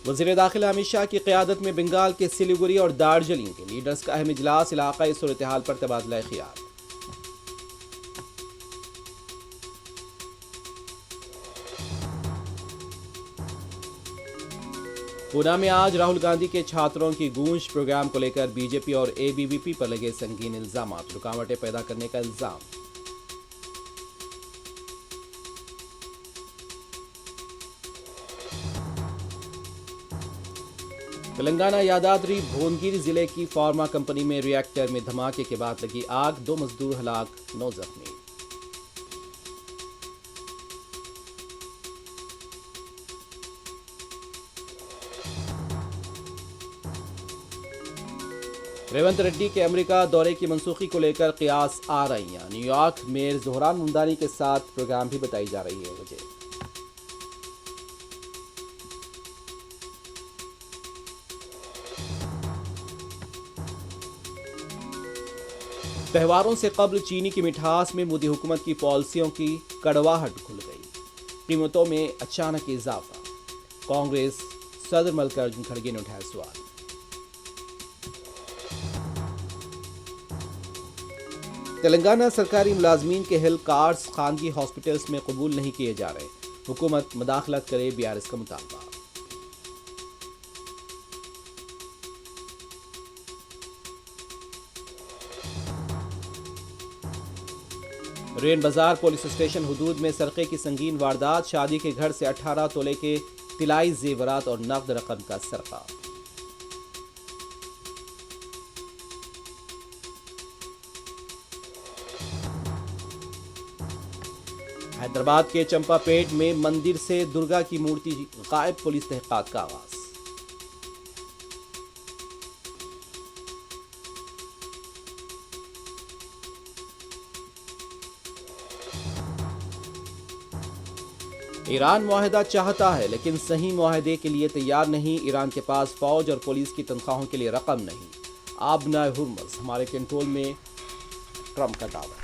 वज़ीर दाखिला अमित शाह की क़यादत में बंगाल के सिलीगुड़ी और दार्जिलिंग के लीडर्स का अहम इजलास, इलाक़ाई सूरत हाल पर तबादला ख़ियाल। पूना में आज राहुल गांधी के छात्रों की गूंज, प्रोग्राम को लेकर बीजेपी और एबीवीपी पर लगे संगीन इल्जामात, रुकावटें पैदा करने का इल्जाम। तेलंगाना यादाद्री भुवनगिरी जिले की फार्मा कंपनी में रिएक्टर में धमाके के बाद लगी आग, 2 मजदूर हलाक, 9 जख्मी। रेवंत रेड्डी के अमेरिका दौरे की मनसूखी को लेकर कयास आ रही हैं। न्यूयॉर्क में ज़ोहरान मुमदानी के साथ प्रोग्राम भी बताई जा रही है वजह। त्योहारों से कबल चीनी की मिठास में मोदी हुकूमत की पॉलिसियों की कड़वाहट खुल गई। कीमतों में अचानक इजाफा, कांग्रेस सदर मल्लिकार्जुन खड़गे ने उठाया सवाल। तेलंगाना सरकारी मुलाजमीन के हेल्थ कार्ड्स खानगी हॉस्पिटल्स में कबूल नहीं किए जा रहे, हुकूमत मुदाखलत करे, बीआरएस का मुतालबा। रेन बाजार पुलिस स्टेशन हुदूद में सरके की संगीन वारदात, शादी के घर से 18 तोले के तिलाई जेवरात और नकद रकम का सरका। हैदराबाद के चंपापेट में मंदिर से दुर्गा की मूर्ति गायब, पुलिस तहकीकात का आगाज। ईरान मुआहदा चाहता है लेकिन सही मुआहदे के लिए तैयार नहीं। ईरान के पास फौज और पुलिस की तनख्वाहों के लिए रकम नहीं। आबना हुर्मुज़ हमारे कंट्रोल में, ट्रंप का दावा।